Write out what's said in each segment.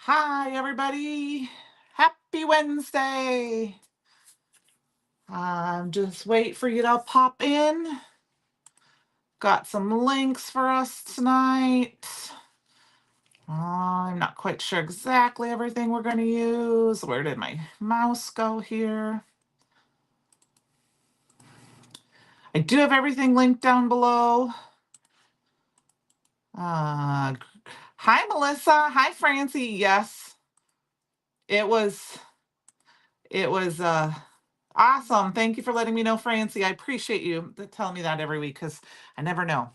Hi, everybody. Happy Wednesday. Just wait for you to pop in. Got some links for us tonight. I'm not quite sure exactly everything we're going to use. Where did my mouse go here? I do have everything linked down below. Hi, Melissa. Hi, Francie. Yes, it was awesome. Thank you for letting me know, Francie. I appreciate you telling me that every week because I never know.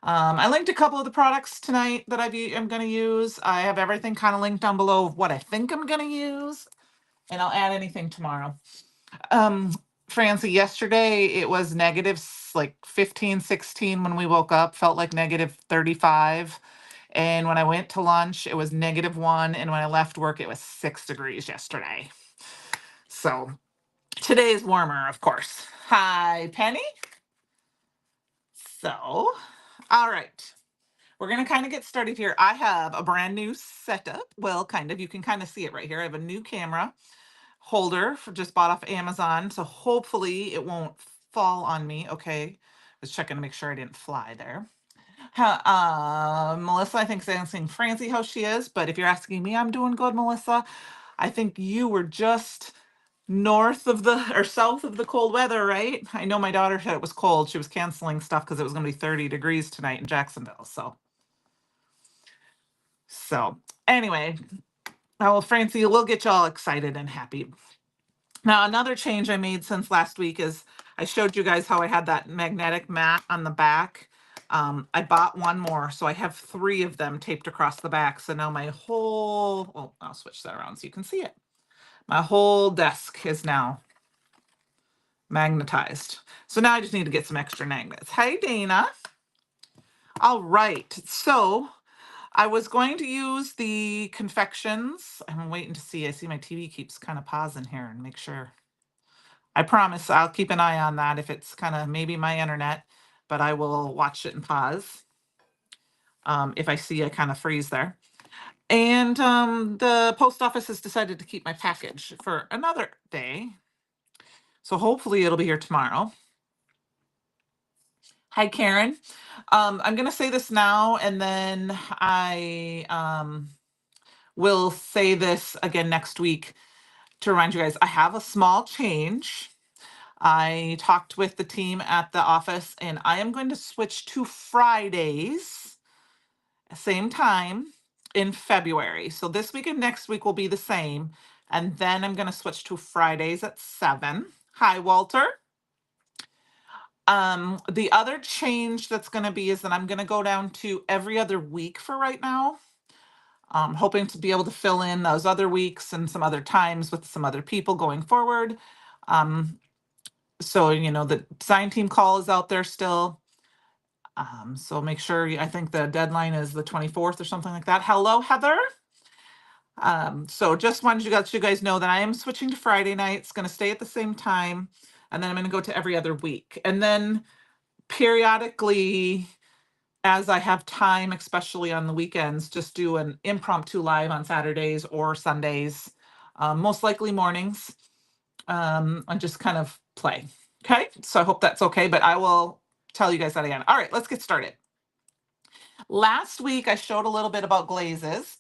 I linked a couple of the products tonight that I'm going to use. I have everything kind of linked down below of what I think I'm going to use, and I'll add anything tomorrow. Um, Francie, yesterday it was like 15, 16 when we woke up, felt like negative 35. And when I went to lunch, it was -1. And when I left work, it was 6 degrees yesterday. So today is warmer, of course. Hi, Penny. So, all right. We're going to kind of get started here. I have a brand new setup. Well, kind of. You can kind of see it right here. I have a new camera holder just bought off Amazon. So hopefully it won't fall on me. Okay. Was checking to make sure I didn't fly there. Melissa, I think, is asking Francie how she is. But if you're asking me, I'm doing good, Melissa. I think you were just north of the or south of the cold weather, right? I know my daughter said it was cold. She was canceling stuff because it was going to be 30 degrees tonight in Jacksonville. So anyway, well, Francie, we'll get you all excited and happy. Now, another change I made since last week is I showed you guys how I had that magnetic mat on the back. I bought one more, so I have 3 of them taped across the back. So now my whole, well, I'll switch that around so you can see it. My whole desk is now magnetized. So now I just need to get some extra magnets. Hey, Dana. All right. So I was going to use the confections. I'm waiting to see. I see my TV keeps kind of pausing here and make sure. I promise I'll keep an eye on that if it's kind of maybe my internet, but I will watch it and pause if I see a kind of freeze there. And the post office has decided to keep my package for another day. So hopefully it'll be here tomorrow. Hi, Karen. I'm going to say this now, and then I will say this again next week to remind you guys, I have a small change. I talked with the team at the office, and I am going to switch to Fridays, same time in February. So this week and next week will be the same. And then I'm going to switch to Fridays at 7. Hi, Walter. The other change that's going to be is that I'm going to go down to every other week for right now. Hoping to be able to fill in those other weeks and some other times with some other people going forward. So, the design team call is out there still. So make sure, I think the deadline is the 24th or something like that. Hello, Heather. So just wanted to let you guys know that I am switching to Friday nights, going to stay at the same time. And then I'm going to go to every other week. And then periodically, as I have time, especially on the weekends, just do an impromptu live on Saturdays or Sundays, most likely mornings, and just kind of play. Okay, so I hope that's okay, but I will tell you guys that again. All right, let's get started. Last week, I showed a little bit about glazes.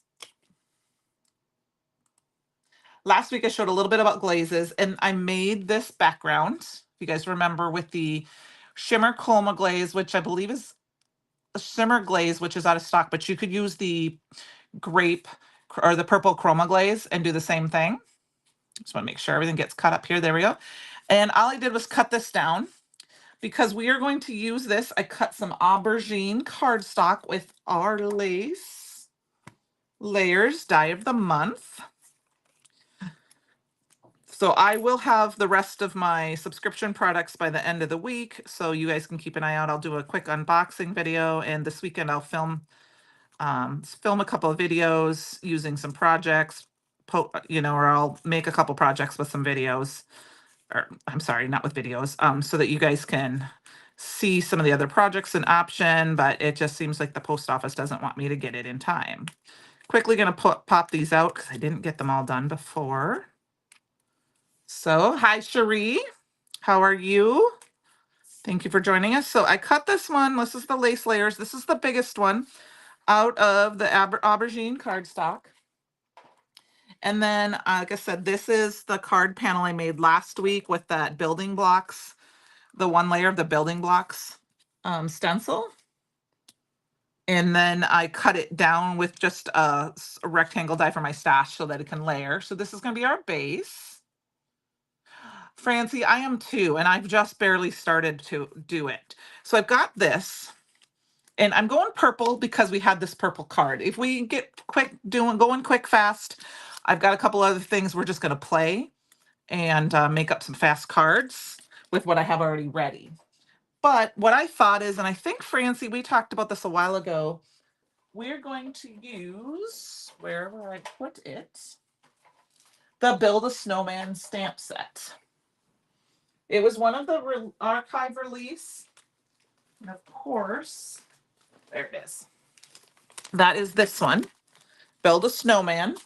And I made this background, if you guys remember, with the shimmer chroma glaze, which I believe is a shimmer glaze, which is out of stock, but you could use the grape or the purple chroma glaze and do the same thing. Just want to make sure everything gets cut up here. There we go. And all I did was cut this down because we are going to use this. I cut some aubergine cardstock with our lace layers die of the month. So I will have the rest of my subscription products by the end of the week, so you guys can keep an eye out. I'll do a quick unboxing video, and this weekend I'll film a couple of videos using some projects, or I'll make a couple projects with some videos, or I'm sorry, not with videos, so that you guys can see some of the other projects in option, but it just seems like the post office doesn't want me to get it in time. quickly going to pop these out because I didn't get them all done before. So, hi, Cherie. How are you? Thank you for joining us. So I cut this one. This is the lace layers. This is the biggest one out of the aubergine cardstock. And then, like I said, this is the card panel I made last week with that building blocks, the one layer of the building blocks stencil. And then I cut it down with just a rectangle die for my stash so that it can layer. So this is going to be our base. Francie, I am too, and I've just barely started to do it. So I've got this, and I'm going purple because we had this purple card. If we get going quick, fast, I've got a couple other things we're just going to play and make up some fast cards with what I have already ready. But what I thought is, and I think, Francie, we talked about this a while ago, we're going to use, where will I put it? The Build a Snowman stamp set. It was one of the archive release. And of course, there it is. That is this one. Build a Snowman.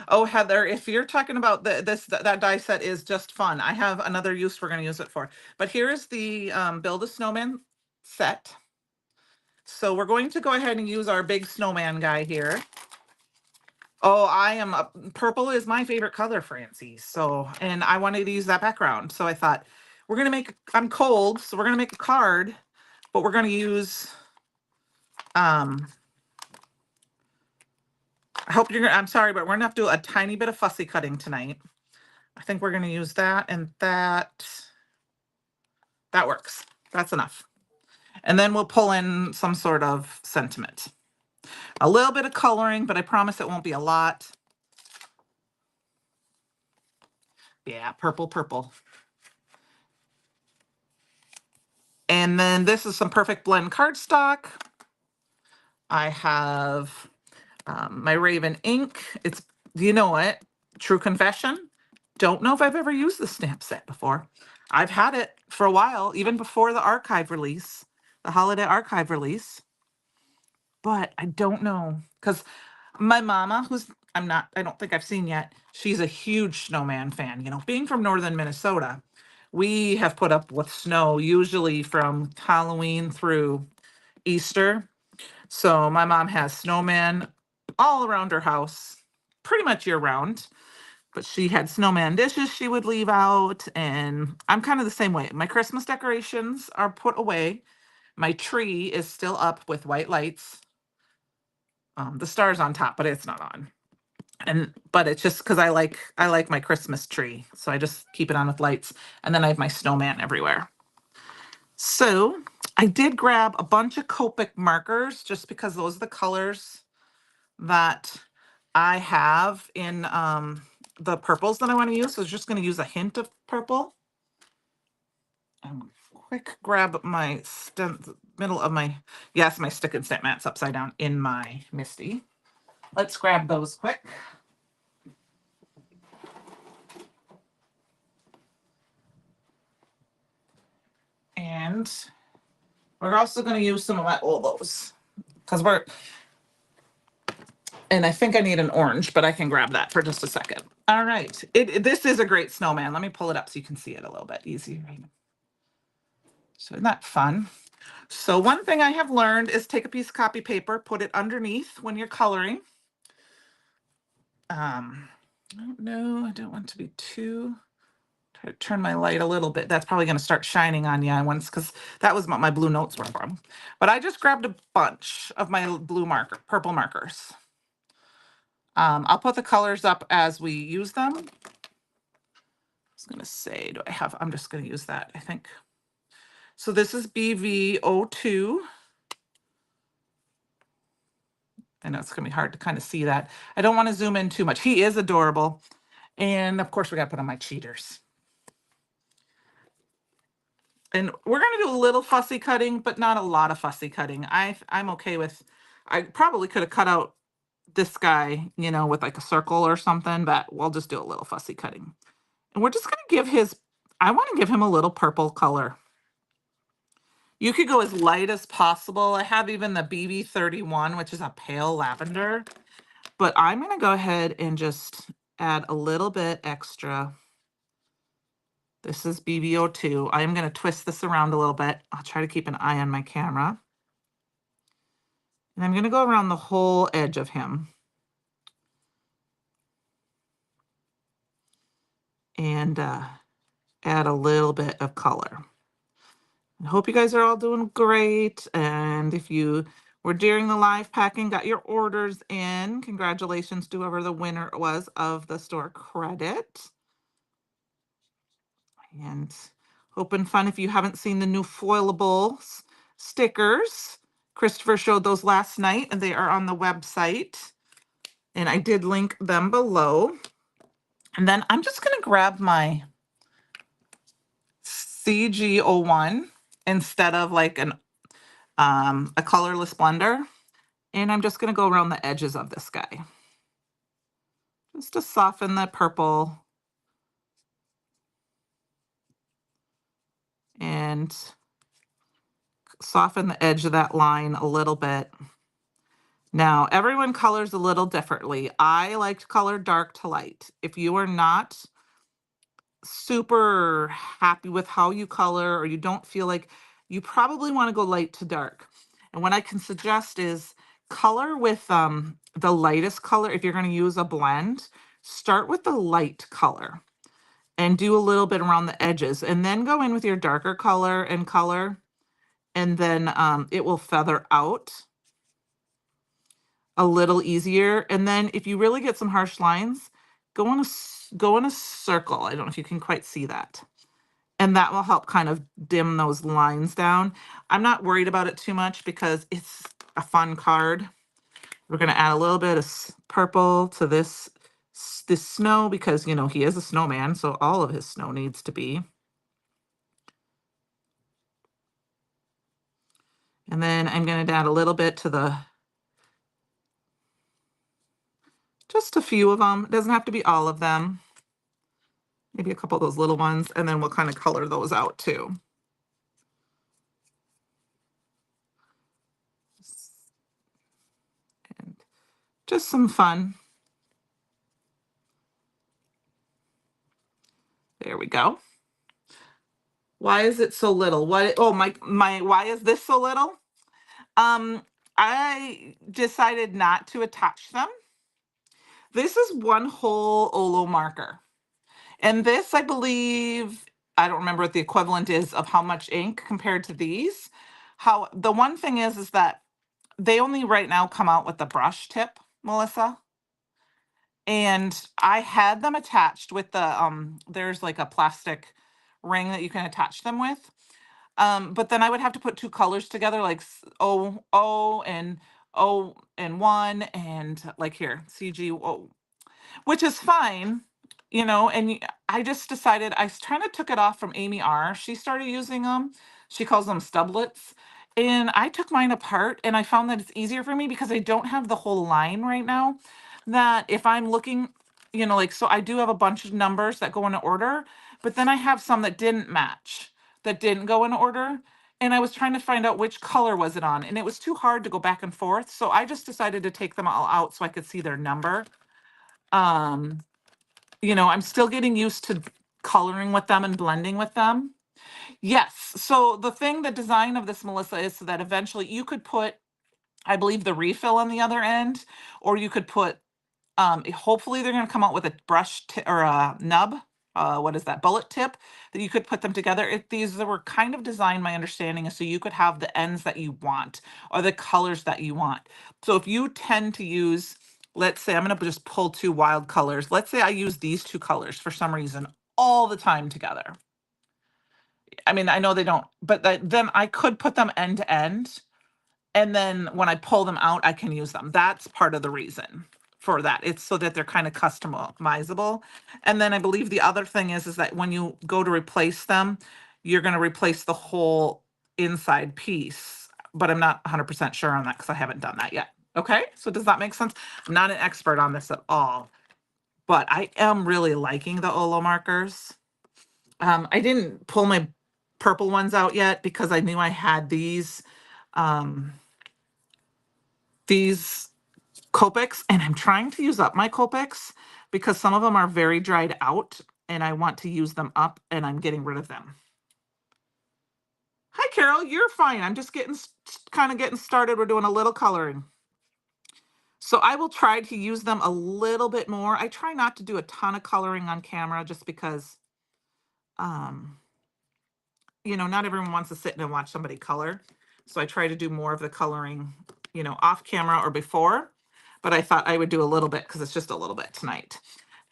Oh, Heather, if you're talking about that die set is just fun. I have another use we're going to use it for. But here's the Build a Snowman set. So we're going to go ahead and use our big snowman guy here. Oh, purple is my favorite color, Francie. So, and I wanted to use that background. So I thought, I'm cold, so we're going to make a card, but we're going to use, I hope I'm sorry, but we're going to have to do a tiny bit of fussy cutting tonight. I think we're going to use that, and that works. That's enough. And then we'll pull in some sort of sentiment. A little bit of coloring, but I promise it won't be a lot. Yeah, purple, purple. And then this is some Perfect Blend cardstock. I have my Raven ink. It's, you know what? True confession. Don't know if I've ever used the stamp set before. I've had it for a while, even before the archive release, the holiday archive release. But I don't know, because my mama, I don't think I've seen yet, she's a huge snowman fan. You know, being from northern Minnesota, we have put up with snow usually from Halloween through Easter. So my mom has snowmen all around her house, pretty much year round. But she had snowman dishes she would leave out, and I'm kind of the same way. My Christmas decorations are put away. My tree is still up with white lights. The star's on top, but it's not on. But it's just because I like my Christmas tree, so I just keep it on with lights. And then I have my snowman everywhere. So I did grab a bunch of Copic markers just because those are the colors that I have in the purples that I want to use. So I was just going to use a hint of purple. And quick grab my middle of my, yes, my stick and stamp mat's upside down in my Misty. Let's grab those quick. And we're also going to use some of my Olos because and I think I need an orange, but I can grab that for just a second. All right. This is a great snowman. Let me pull it up so you can see it a little bit easier. So isn't that fun? So one thing I have learned is take a piece of copy paper, put it underneath when you're coloring. I don't know. I don't want to be too. Try to turn my light a little bit. That's probably going to start shining on you once, because that was what my blue notes were from. But I just grabbed a bunch of my purple markers. I'll put the colors up as we use them. I was going to say, I'm just going to use that, I think. So this is BV02. I know it's going to be hard to kind of see that. I don't want to zoom in too much. He is adorable. And of course, we got to put on my cheaters. And we're going to do a little fussy cutting, but not a lot of fussy cutting. I'm okay with, I probably could have cut out this guy, you know, with like a circle or something, but we'll just do a little fussy cutting. And we're just going to I want to give him a little purple color. You could go as light as possible. I have even the BB31, which is a pale lavender, but I'm going to go ahead and just add a little bit extra. This is BB02. I am going to twist this around a little bit. I'll try to keep an eye on my camera. And I'm going to go around the whole edge of him. And add a little bit of color. I hope you guys are all doing great. And if you were during the live packing, got your orders in, congratulations to whoever the winner was of the store credit. And open fun if you haven't seen the new foilable stickers. Christopher showed those last night and they are on the website. And I did link them below. And then I'm just going to grab my CG01 instead of like a colorless blender. And I'm just going to go around the edges of this guy. Just to soften the purple. And soften the edge of that line a little bit. Now, everyone colors a little differently. I like to color dark to light. If you are not super happy with how you color or you don't feel like, you probably want to go light to dark. And what I can suggest is color with the lightest color. If you're going to use a blend, start with the light color and do a little bit around the edges and then go in with your darker color and then it will feather out a little easier. And then if you really get some harsh lines, go in a circle. I don't know if you can quite see that. And that will help kind of dim those lines down. I'm not worried about it too much because it's a fun card. We're going to add a little bit of purple to this snow because, you know, he is a snowman, so all of his snow needs to be. And then I'm going to add a little bit to just a few of them. It doesn't have to be all of them. Maybe a couple of those little ones, and then we'll kind of color those out too. And just some fun. There we go. Why is it so little? What? Oh, my, why is this so little? I decided not to attach them. This is one whole Olo marker. And this, I believe, I don't remember what the equivalent is of how much ink compared to these. The one thing is that they only right now come out with the brush tip, Melissa. And I had them attached with the, there's like a plastic ring that you can attach them with. But then I would have to put two colors together, like O and one, and like here, CG, which is fine, you know. And I just decided, I kind of took it off from Amy R. She started using them. She calls them stublets. And I took mine apart and I found that it's easier for me because I don't have the whole line right now. That if I'm looking, you know, like, so I do have a bunch of numbers that go in order, but then I have some that didn't match, that didn't go in order. And I was trying to find out which color was it on, and it was too hard to go back and forth. So I just decided to take them all out so I could see their number. You know, I'm still getting used to coloring with them and blending with them. Yes. So the design of this, Melissa, is so that eventually you could put, I believe, the refill on the other end, or you could put, hopefully they're going to come out with a brush or a nub. What is that? Bullet tip that you could put them together. These were kind of designed, my understanding is so you could have the ends that you want or the colors that you want. So if you tend to use, let's say I'm going to just pull two wild colors. Let's say I use these two colors for some reason all the time together. I mean, I know they don't, but then I could put them end to end. And then when I pull them out, I can use them. That's part of the reason for that. It's so that they're kind of customizable. And then I believe the other thing is that when you go to replace them, you're going to replace the whole inside piece. But I'm not 100% sure on that because I haven't done that yet. Okay, so does that make sense? I'm not an expert on this at all, but I am really liking the Olo markers. I didn't pull my purple ones out yet because I knew I had these Copics, and I'm trying to use up my Copics because some of them are very dried out and I want to use them up and I'm getting rid of them. Hi, Carol, you're fine. I'm just kind of getting started. We're doing a little coloring. So I will try to use them a little bit more. I try not to do a ton of coloring on camera just because, you know, not everyone wants to sit and watch somebody color. So I try to do more of the coloring, you know, off camera or before, but I thought I would do a little bit because it's just a little bit tonight.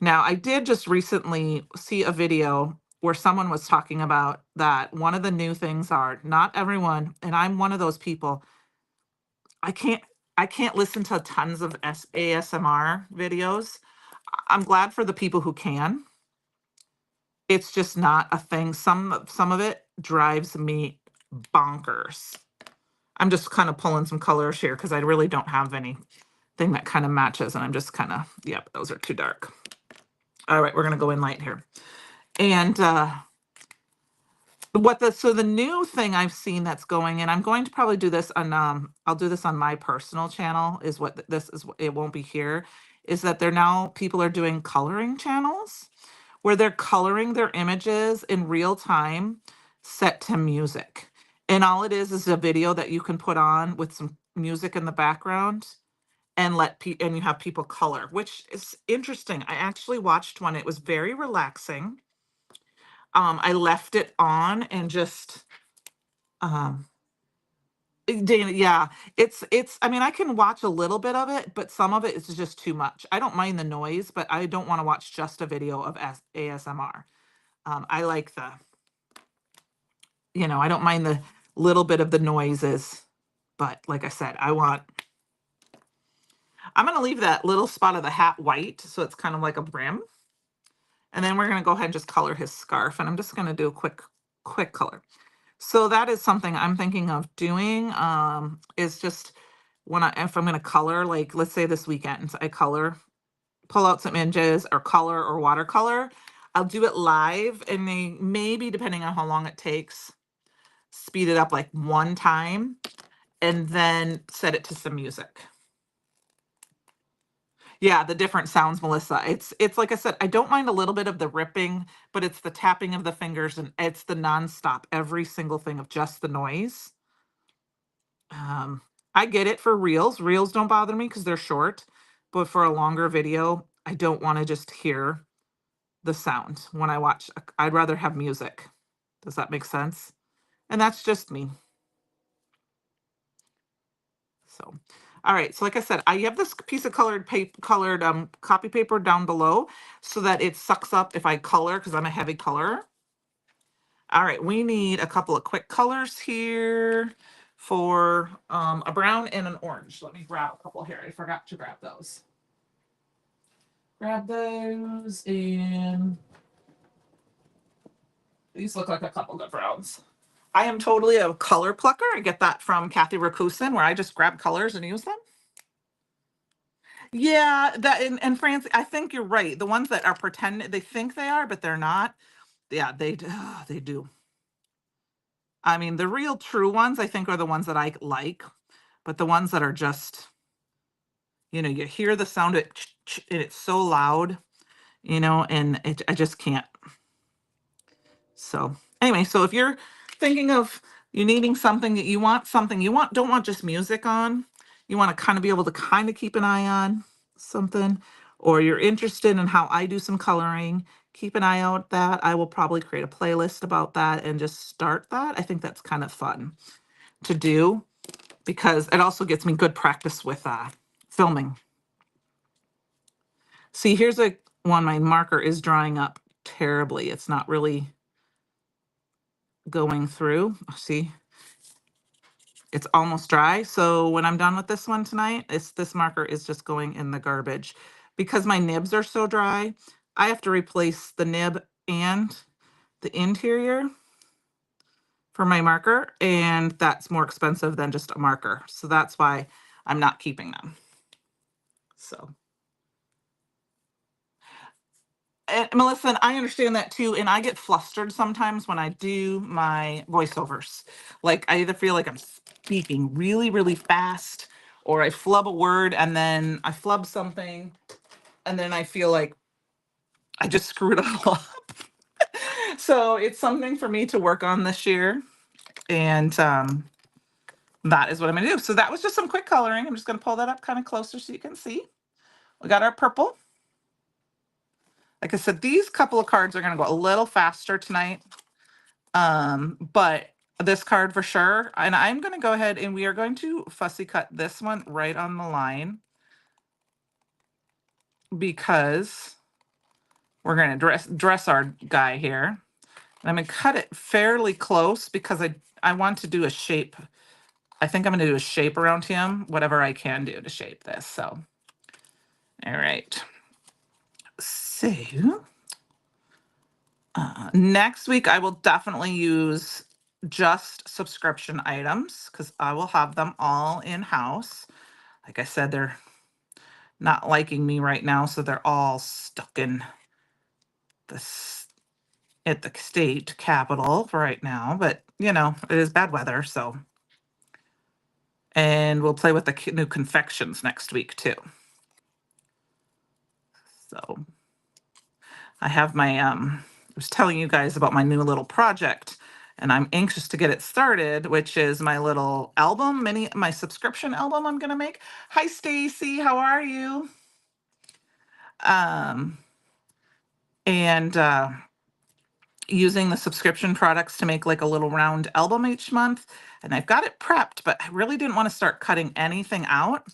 Now, I did just recently see a video where someone was talking about that one of the new things are not everyone, and I'm one of those people. I can't I can't listen to tons of ASMR videos. I'm glad for the people who can. It's just not a thing. Some of it drives me bonkers. I'm just kind of pulling some colors here because I really don't have anything that kind of matches, and I'm just kind of, yep, those are too dark. All right, we're gonna go in light here. And so the new thing I've seen that's going, and I'm going to probably do this on I'll do this on my personal channel, is what this is. It won't be here. Is that people are doing coloring channels where they're coloring their images in real time set to music. And all it is a video that you can put on with some music in the background and and you have people color, which is interesting. I actually watched one. It was very relaxing. I left it on and just Dana, yeah, I mean, I can watch a little bit of it, but some of it is just too much. I don't mind the noise, but I don't want to watch just a video of ASMR. I like I don't mind the little bit of the noises, but like I said, I'm going to leave that little spot of the hat white, so it's kind of like a brim. And then we're going to go ahead and just color his scarf, and I'm just going to do a quick color. So that is something I'm thinking of doing, is just if I'm going to color, like let's say this weekend, I pull out some images or color or watercolor. I'll do it live, and maybe depending on how long it takes, speed it up like one time and then set it to some music. Yeah, the different sounds, Melissa. It's like I said, I don't mind a little bit of the ripping, but it's the tapping of the fingers and it's the nonstop, every single thing of just the noise. I get it for reels. Reels don't bother me because they're short, but for a longer video, I don't want to just hear the sound when I watch. I'd rather have music. Does that make sense? And that's just me. So, all right. So like I said, I have this piece of colored copy paper down below so that it sucks up if I color, because I'm a heavy colorer. All right, we need a couple of quick colors here for a brown and an orange. Let me grab a couple here. I forgot to grab those. Grab those, and these look like a couple good browns. I am totally a color plucker. I get that from Kathy Rakusin, where I just grab colors and use them. Yeah, that and Francie, I think you're right. The ones that are pretending, they think they are, but they're not. Yeah, they do. I mean, the real true ones, I think, are the ones that I like, but the ones that are just, you hear the sound, and it's so loud, and I just can't. So anyway, so if you're thinking of you needing something that don't want just music on, you want to kind of be able to kind of keep an eye on something, or you're interested in how I do some coloring, keep an eye out that I will probably create a playlist about that and just start that. I think that's kind of fun to do because it also gets me good practice with filming. See, here's one. My marker is drying up terribly. It's not really going through. See, it's almost dry. So when I'm done with this one tonight, this marker is just going in the garbage. Because my nibs are so dry, I have to replace the nib and the interior for my marker, and that's more expensive than just a marker. So that's why I'm not keeping them. So And Melissa, and I understand that too. And I get flustered sometimes when I do my voiceovers. Like I either feel like I'm speaking really, really fast, or I flub a word and then I flub something, and then I feel like I just screwed it all up. So it's something for me to work on this year. And that is what I'm going to do. So that was just some quick coloring. I'm just going to pull that up kind of closer so you can see. We got our purple. Like I said, these couple of cards are going to go a little faster tonight. But this card for sure. And I'm going to go ahead and we are going to fussy cut this one right on the line, because we're going to dress our guy here. And I'm going to cut it fairly close because I want to do a shape. I think I'm going to do a shape around him, whatever I can do to shape this. So, all right. So next week, I will definitely use just subscription items because I will have them all in-house. Like I said, they're not liking me right now, so they're all stuck in this at the state capitol for right now. But, you know, it is bad weather, so. And we'll play with the new confections next week, too. So I have my, I was telling you guys about my new little project, and I'm anxious to get it started, which is my little album, my subscription album I'm going to make. Hi, Stacy. How are you? And using the subscription products to make like a little round album each month. And I've got it prepped, but I really didn't want to start cutting anything out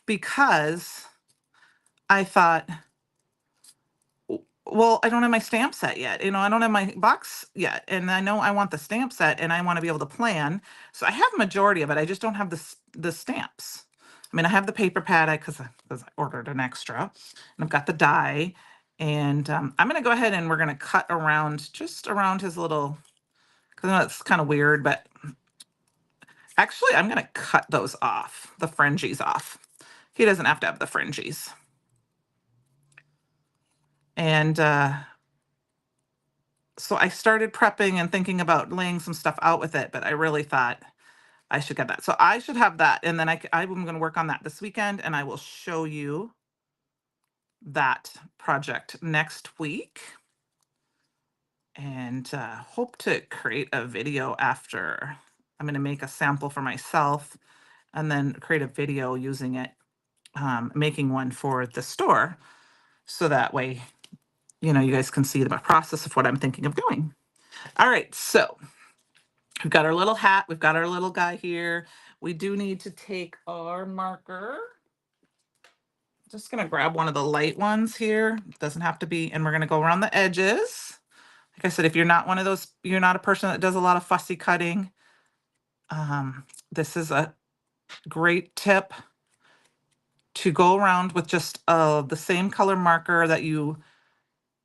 because I thought, well, I don't have my stamp set yet. You know, I don't have my box yet. And I know I want the stamp set and I want to be able to plan. So I have a majority of it. I just don't have the stamps. I mean, I have the paper pad because I ordered an extra. And I've got the die. And I'm going to go ahead and we're going to cut around, just around his little, because I know it's kind of weird, but actually I'm going to cut those off, the fringies off. He doesn't have to have the fringies. And so I started prepping and thinking about laying some stuff out with it, but I really thought I should get that. So I should have that. And then I'm going to work on that this weekend, and I will show you that project next week. And hope to create a video after. I'm going to make a sample for myself and then create a video using it, making one for the store. So that way, you know, you guys can see the process of what I'm thinking of doing. All right, so we've got our little hat. We've got our little guy here. We do need to take our marker. Just going to grab one of the light ones here. It doesn't have to be, and we're going to go around the edges. Like I said, if you're not one of those, you're not a person that does a lot of fussy cutting, this is a great tip to go around with just the same color marker that you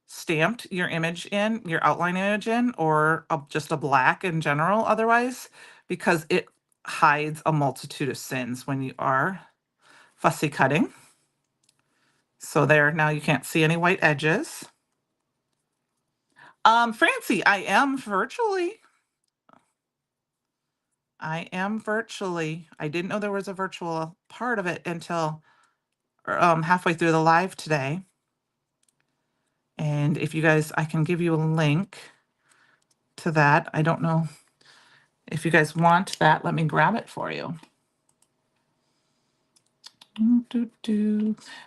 stamped your image in, your outline image in, or just a black in general otherwise, because it hides a multitude of sins when you are fussy cutting. So there, now you can't see any white edges. Francie, I am virtually. I didn't know there was a virtual part of it until halfway through the live today. And if you guys, I can give you a link to that. I don't know if you guys want that. Let me grab it for you.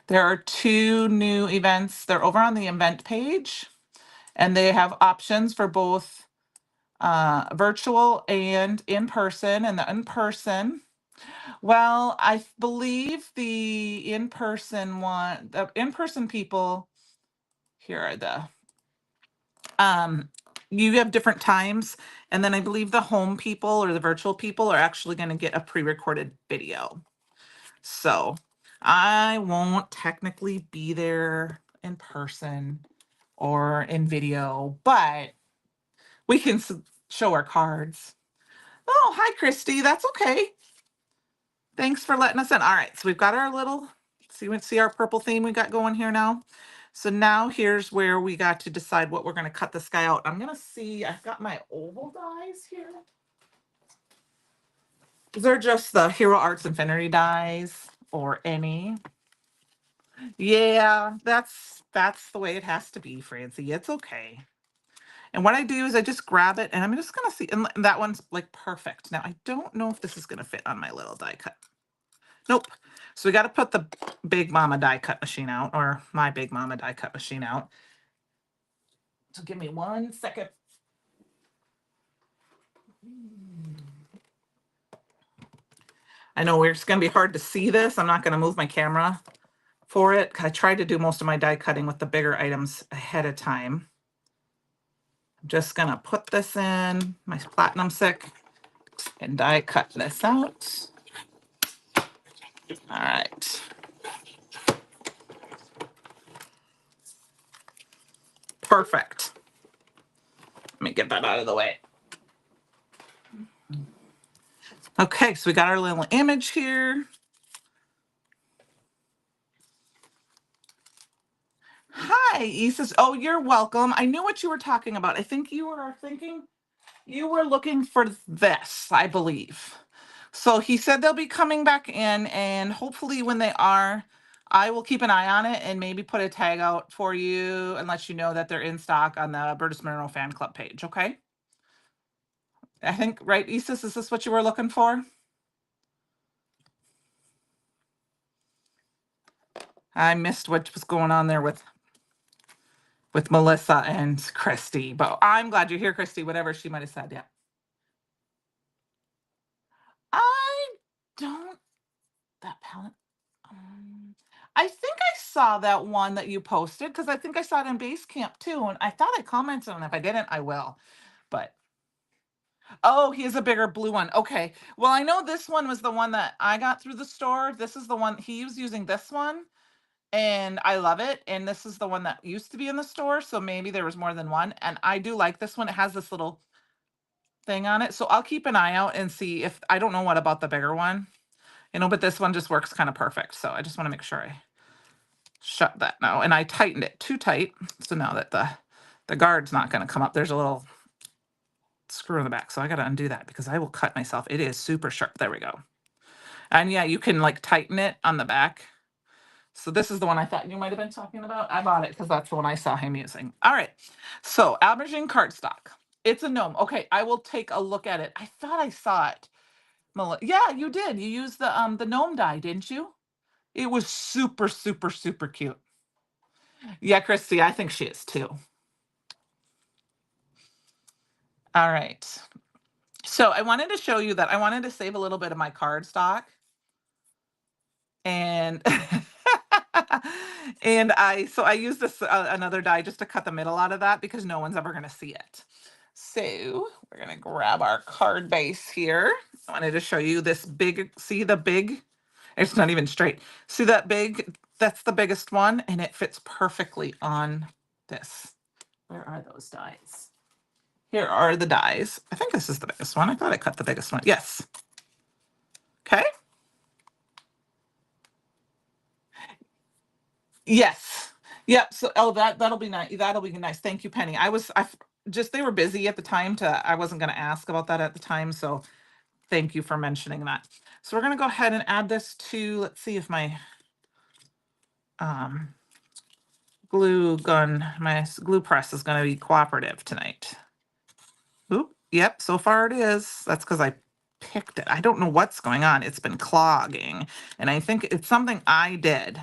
There are 2 new events. They're over on the event page, and they have options for both virtual and in person. And the in person, well, I believe the in person one, the in person people, here are the you have different times, and then I believe the home people or the virtual people are actually going to get a pre-recorded video. So I won't technically be there in person or in video, but we can show our cards. Oh, hi, Christy. That's okay. Thanks for letting us in. All right, so we've got our little, see our purple theme we got going here now. So now here's where we got to decide what we're going to cut this guy out. I'm going to see, I've got my oval dies here. These are just the Hero Arts Infinity dies or any. Yeah, that's the way it has to be, Francie. It's okay. And what I do is I just grab it and I'm just going to see, and that one's like perfect. Now I don't know if this is going to fit on my little die cut. Nope. So we got to put the Big Mama die cut machine out, or my Big Mama die cut machine out. So give me 1 second. I know it's going to be hard to see this. I'm not going to move my camera for it. I tried to do most of my die cutting with the bigger items ahead of time. I'm just going to put this in my Platinum Sick and die cut this out. All right. Perfect. Let me get that out of the way. Okay, so we got our little image here. Hi, Isis. Oh, you're welcome. I knew what you were talking about. I think you were looking for this, I believe. So he said they'll be coming back in, and hopefully when they are, I will keep an eye on it and maybe put a tag out for you and let you know that they're in stock on the Burtis Monroe fan club page, okay? I think, right, Isis, is this what you were looking for? I missed what was going on there with Melissa and Christy, but I'm glad you're here, Christy, whatever she might have said, yeah. I don't, that palette. I think I saw that one that you posted because I think I saw it in base camp too. And I thought I commented on it. If I didn't, I will. But oh, he has a bigger blue one. Okay. Well, I know this one was the one that I got through the store. This is the one he was using this one. And I love it. And this is the one that used to be in the store. So maybe there was more than one. And I do like this one. It has this little thing on it. So I'll keep an eye out and see if I don't know what about the bigger one. But this one just works kind of perfect. So I just want to make sure I shut that now. And I tightened it too tight. So now that the guard's not going to come up, there's a little screw in the back. So I got to undo that because I will cut myself. It is super sharp. There we go. And yeah, you can like tighten it on the back. So this is the one I thought you might have been talking about. I bought it because that's the one I saw him using. All right. So Aubergine cardstock. It's a gnome. Okay, I will take a look at it. I thought I saw it. Yeah, you did. You used the gnome die, didn't you? It was super, super, super cute. Yeah, Christy, I think she is too. All right. So I wanted to show you that I wanted to save a little bit of my card stock. And and I used this another die just to cut the middle out of that because no one's ever going to see it. So we're going to grab our card base here. I wanted to show you this big, see the big, it's not even straight. See that big, that's the biggest one and it fits perfectly on this. Where are those dies? Here are the dies. I think this is the biggest one. I thought I cut the biggest one. Yes. Okay. Yes. Yep. So, oh, that'll be nice. That'll be nice. Thank you, Penny. They were busy at the time I wasn't going to ask about that at the time. So thank you for mentioning that. So we're going to go ahead and add this to, let's see if my glue press is going to be cooperative tonight. Oop. Yep. So far it is. That's because I picked it. I don't know what's going on. It's been clogging and I think it's something I did.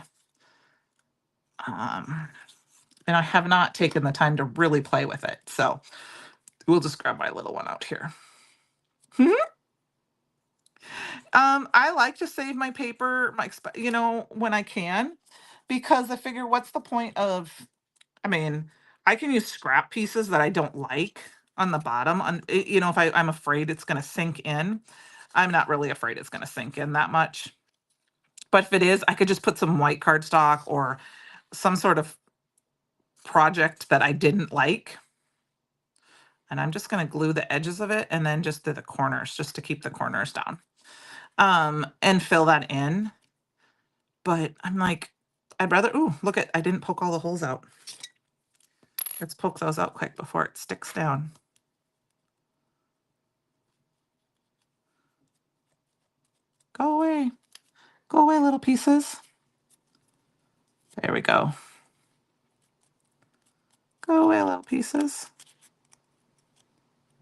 And I have not taken the time to really play with it. So we'll just grab my little one out here. I like to save my paper, when I can, because I figure what's the point of, I can use scrap pieces that I don't like on the bottom. If I'm afraid it's going to sink in. I'm not really afraid it's going to sink in that much. But if it is, I could just put some white cardstock or some sort of project that I didn't like. And I'm just going to glue the edges of it and then just do the corners just to keep the corners down. And fill that in. But I'm like, I'd rather, ooh, look at, I didn't poke all the holes out. Let's poke those out quick before it sticks down. Go away. Go away, little pieces. There we go. Go away, little pieces.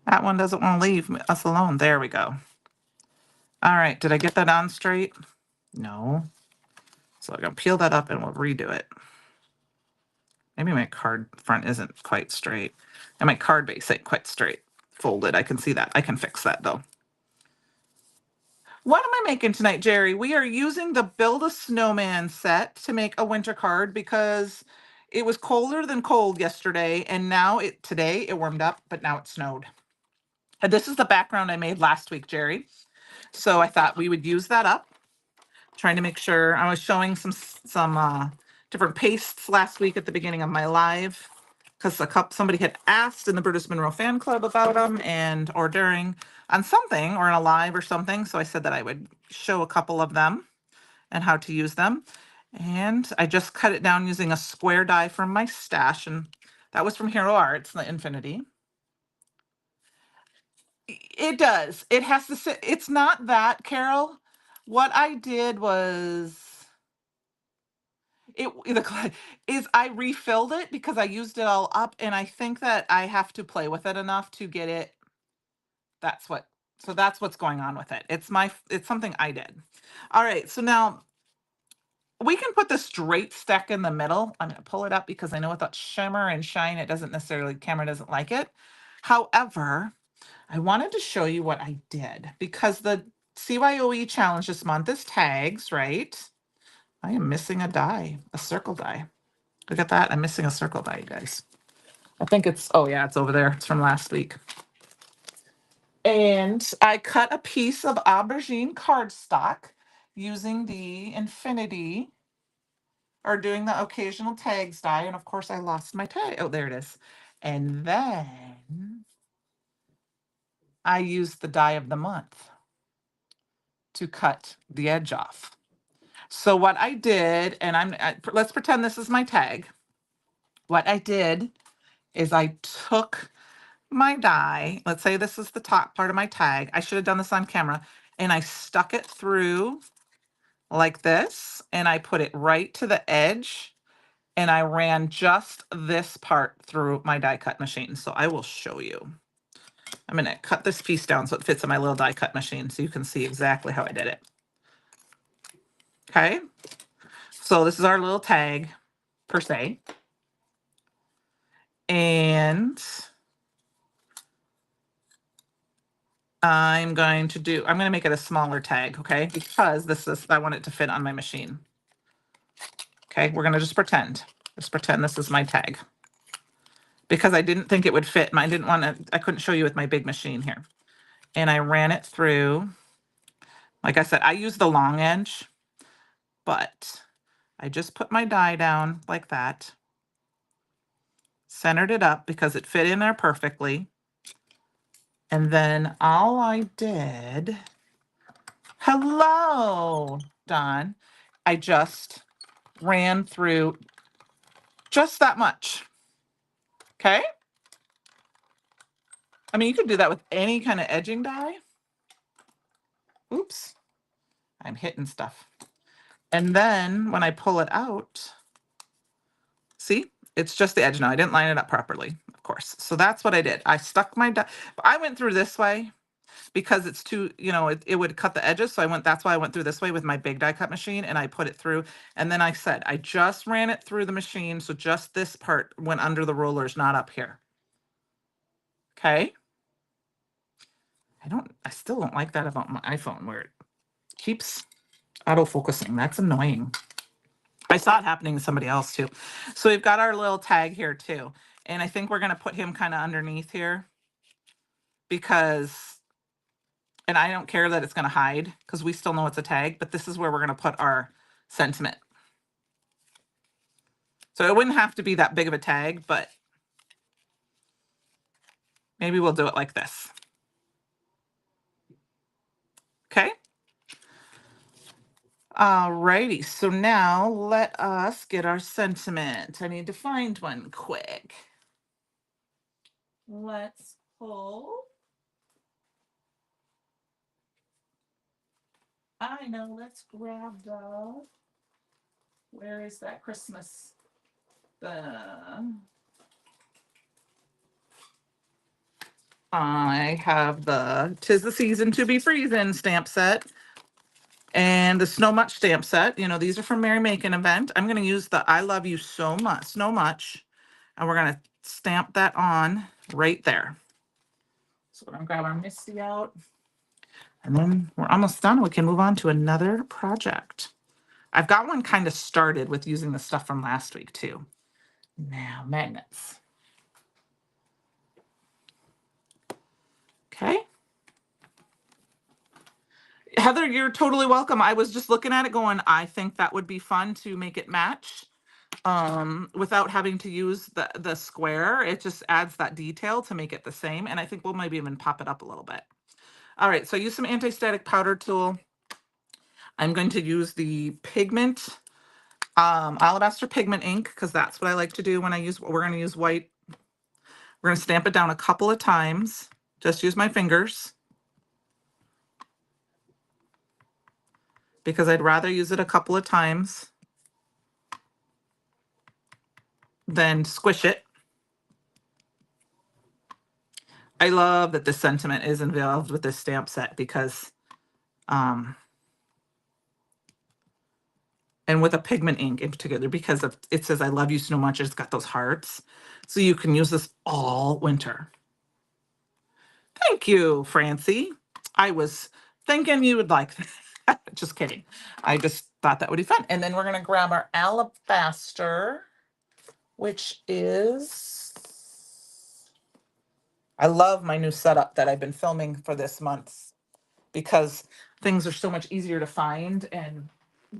That one doesn't want to leave us alone. There we go. All right, did I get that on straight? No. So I'm gonna peel that up and we'll redo it. Maybe my card front isn't quite straight. And my card base ain't quite straight. Folded, I can see that. I can fix that though. What am I making tonight, Jerry? We are using the Build a Snowman set to make a winter card because it was colder than cold yesterday, and now today it warmed up, but now it snowed. And this is the background I made last week, Jerry. So I thought we would use that up. Trying to make sure I was showing some different pastes last week at the beginning of my live because somebody had asked in the Brutus Monroe fan club about them or during on something or in a live or something. So I said that I would show a couple of them and how to use them. And I just cut it down using a square die from my stash, and that was from Hero Arts, the Infinity. It does. It has to sit. It's not that, Carol. What I did was I refilled it because I used it all up, and I think that I have to play with it enough to get it. That's what's going on with it. It's something I did. All right, so now we can put the straight stack in the middle. I'm gonna pull it up because I know without shimmer and shine, it doesn't necessarily, camera doesn't like it. However, I wanted to show you what I did because the CYOE challenge this month is tags, right? I am missing a die, a circle die. Look at that. I'm missing a circle die, you guys. I think oh yeah, it's over there. It's from last week. And I cut a piece of aubergine cardstock using the Infinity or doing the occasional tags die. And of course I lost my tag. Oh, there it is. And then I used the die of the month to cut the edge off. So what I did, and let's pretend this is my tag. What I did is I took my die, let's say this is the top part of my tag. I should have done this on camera. And I stuck it through like this, and I put it right to the edge, and I ran just this part through my die cut machine. So I will show you. I'm gonna cut this piece down so it fits in my little die cut machine so you can see exactly how I did it. Okay, so this is our little tag per se. And I'm going to make it a smaller tag, okay? Because I want it to fit on my machine. Okay, we're gonna just pretend this is my tag. Because I didn't think it would fit. I couldn't show you with my big machine here. And I ran it through. Like I said, I used the long edge, but I just put my die down like that. Centered it up because it fit in there perfectly. And then all I did, hello, Don. I just ran through just that much. Okay? I mean, you could do that with any kind of edging die. Oops, I'm hitting stuff. And then when I pull it out, see, it's just the edge now. I didn't line it up properly, of course. So that's what I did. I stuck my die. I went through this way because it's too, it would cut the edges. So that's why I went through this way with my big die cut machine, and I put it through. And then I said, I just ran it through the machine. So just this part went under the rollers, not up here. Okay. I still don't like that about my iPhone where it keeps auto focusing. That's annoying. I saw it happening to somebody else too. So we've got our little tag here too. And I think we're going to put him kind of underneath here and I don't care that it's going to hide because we still know it's a tag, but this is where we're going to put our sentiment. So it wouldn't have to be that big of a tag, but maybe we'll do it like this. Okay. Alrighty, so now let us get our sentiment. I need to find one quick. Let's pull. I know, let's grab the. Where is that Christmas? I have the "'Tis the Season to Be Freezin" stamp set and the Snow Much stamp set. You know, these are from Merry Making Event. I'm going to use the "I Love You So Much," Snow Much, and we're going to stamp that on right there. So we're going to grab our Misty out, and then we're almost done. We can move on to another project. I've got one kind of started with using the stuff from last week too. Now, magnets. Okay. Heather, you're totally welcome. I was just looking at it going, I think that would be fun to make it match without having to use the square. It just adds that detail to make it the same. And I think we'll maybe even pop it up a little bit. All right, so I use some anti-static powder tool. I'm going to use the pigment, alabaster pigment ink, because that's what I like to do when I use, we're going to use white. We're going to stamp it down a couple of times. Just use my fingers, because I'd rather use it a couple of times than squish it. I love that this sentiment is involved with this stamp set because, and with a pigment ink in particular, because it says "I love you so much." It's got those hearts. So you can use this all winter. Thank you, Francie. I was thinking you would like that. Just kidding. I just thought that would be fun. And then we're going to grab our alabaster, which is, I love my new setup that I've been filming for this month because things are so much easier to find and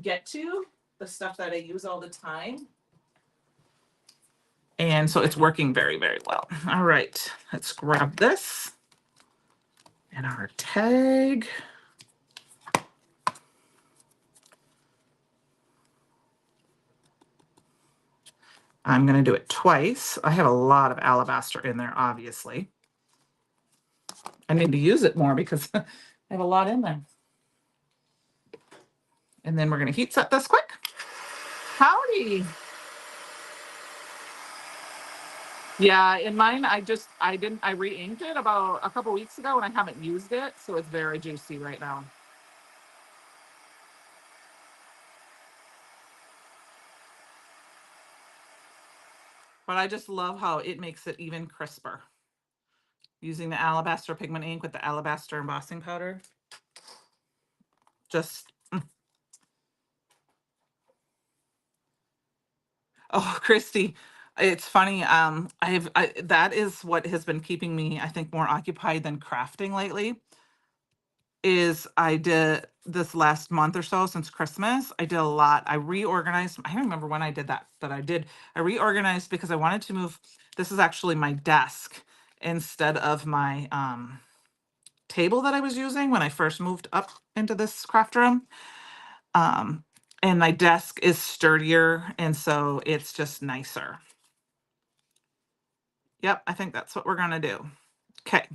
get to, the stuff that I use all the time. And so it's working very, very well. All right, let's grab this and our tag. I'm going to do it twice. I have a lot of alabaster in there, obviously. I need to use it more because I have a lot in there. And then we're going to heat set this quick. Howdy. Yeah, in mine, I re-inked it about a couple weeks ago and I haven't used it. So it's very juicy right now. But I just love how it makes it even crisper. Using the alabaster pigment ink with the alabaster embossing powder. Just, oh, Christy, it's funny. That is what has been keeping me, I think, more occupied than crafting lately. Is I did this last month or so since Christmas. I did a lot. I reorganized. I don't remember when I did that, but I did. I reorganized because I wanted to move. This is actually my desk instead of my table that I was using when I first moved up into this craft room. And my desk is sturdier, and so it's just nicer. Yep, I think that's what we're gonna do. Okay.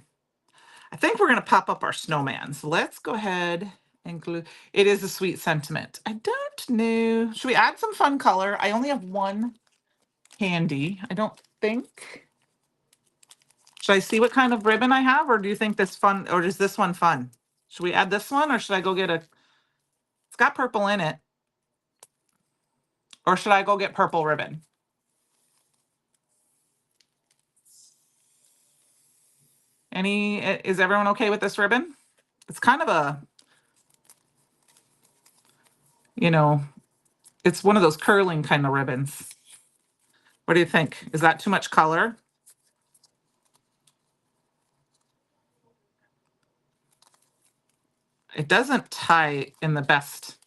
I think we're gonna pop up our snowman. So let's go ahead and glue. It is a sweet sentiment. I don't know. Should we add some fun color? I only have one handy. I don't think. Should I see what kind of ribbon I have, or do you think this fun, or is this one fun? Should we add this one, or should I go get a, it's got purple in it. Or should I go get purple ribbon? Is everyone okay with this ribbon? It's kind of a, you know, it's one of those curling kind of ribbons. What do you think? Is that too much color? It doesn't tie in the best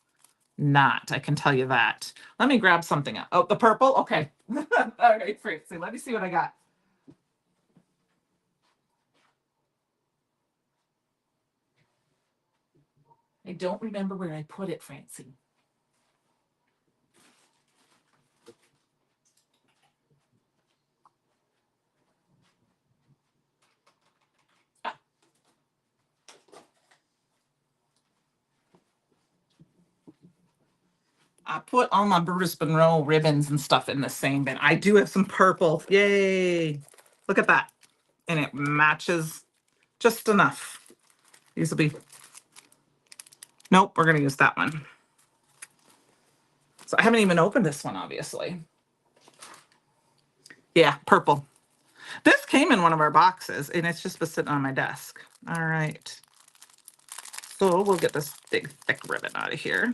knot, I can tell you that. Let me grab something else. Oh, the purple? Okay. All right, Francie, let me see what I got. I don't remember where I put it, Francie. I put all my Brutus Monroe ribbons and stuff in the same bin. I do have some purple. Yay. Look at that. And it matches just enough. These will be, nope, we're going to use that one. So I haven't even opened this one, obviously. Yeah, purple. This came in one of our boxes, and it's just been sitting on my desk. All right. So we'll get this big, thick ribbon out of here.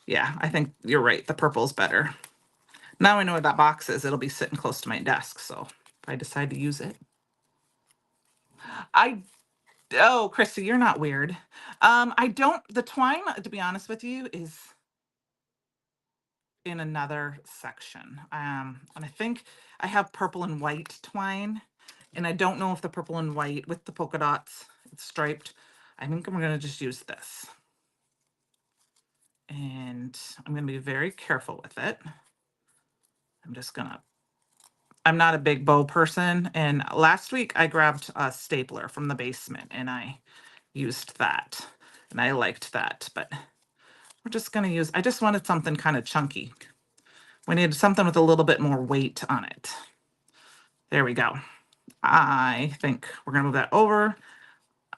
Yeah, I think you're right. The purple's better. Now I know what that box is. It'll be sitting close to my desk, so if I decide to use it. Oh, Christy, you're not weird. The twine, to be honest with you, is in another section. And I think I have purple and white twine, and I don't know if the purple and white with the polka dots, it's striped. I think I'm going to just use this. And I'm going to be very careful with it. I'm not a big bow person. And last week I grabbed a stapler from the basement and I used that. And I liked that, but we're just going to use, I just wanted something kind of chunky. We needed something with a little bit more weight on it. There we go. I think we're going to move that over.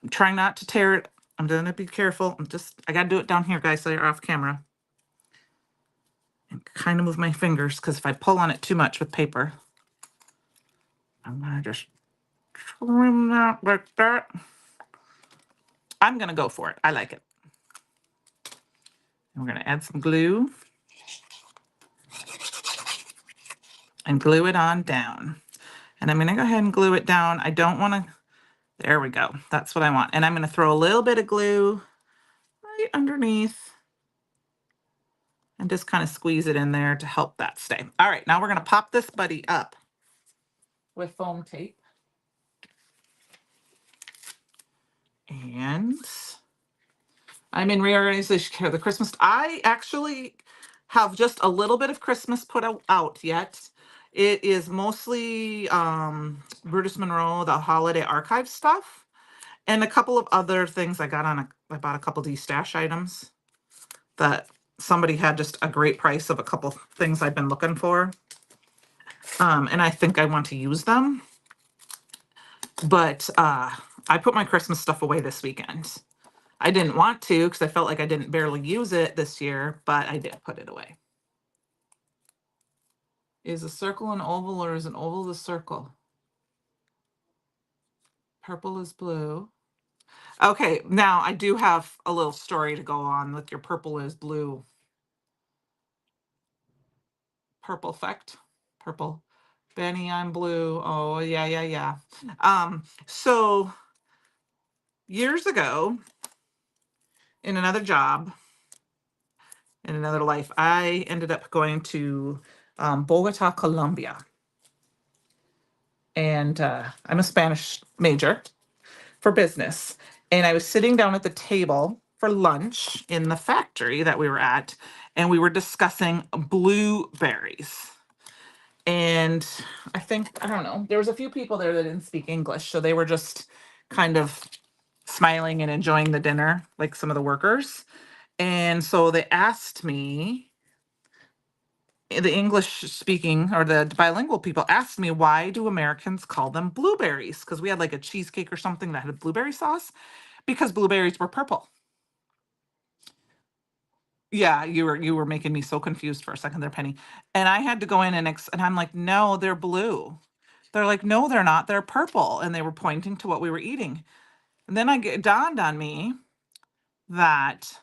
I'm trying not to tear it. I'm going to be careful. I got to do it down here, guys, so you're off camera. And kind of move my fingers, because if I pull on it too much with paper, I'm going to just trim that like that. I'm going to go for it. I like it. And we're going to add some glue and glue it on down. And I'm going to go ahead and glue it down. I don't want to, there we go. That's what I want. And I'm going to throw a little bit of glue right underneath and just kind of squeeze it in there to help that stay. All right, now we're going to pop this buddy up with foam tape. And I'm in reorganization care. The Christmas, I actually have just a little bit of Christmas put out yet. It is mostly Brutus Monroe, the holiday archive stuff, and a couple of other things I bought a couple of these stash items that somebody had just a great price of a couple things I've been looking for. And I think I want to use them. But I put my Christmas stuff away this weekend. I didn't want to because I felt like I didn't barely use it this year, but I did put it away. Is a circle an oval or is an oval the circle? Purple is blue. Okay, now I do have a little story to go on with your purple is blue. Purple effect. Purple. Benny, I'm blue. Oh, yeah. So years ago, in another job, in another life, I ended up going to Bogota, Colombia. And I'm a Spanish major for business. And I was sitting down at the table for lunch in the factory that we were at, and we were discussing blueberries. And I don't know, there was a few people there that didn't speak English, so they were just kind of smiling and enjoying the dinner, like some of the workers. And so they asked me, the English speaking or the bilingual people asked me, why do Americans call them blueberries? Because we had like a cheesecake or something that had blueberry sauce, because blueberries were purple. Yeah, you were making me so confused for a second there, Penny. And I had to go in and I'm like, no, they're blue. They're like, no, they're not. They're purple. And they were pointing to what we were eating. And then it dawned on me that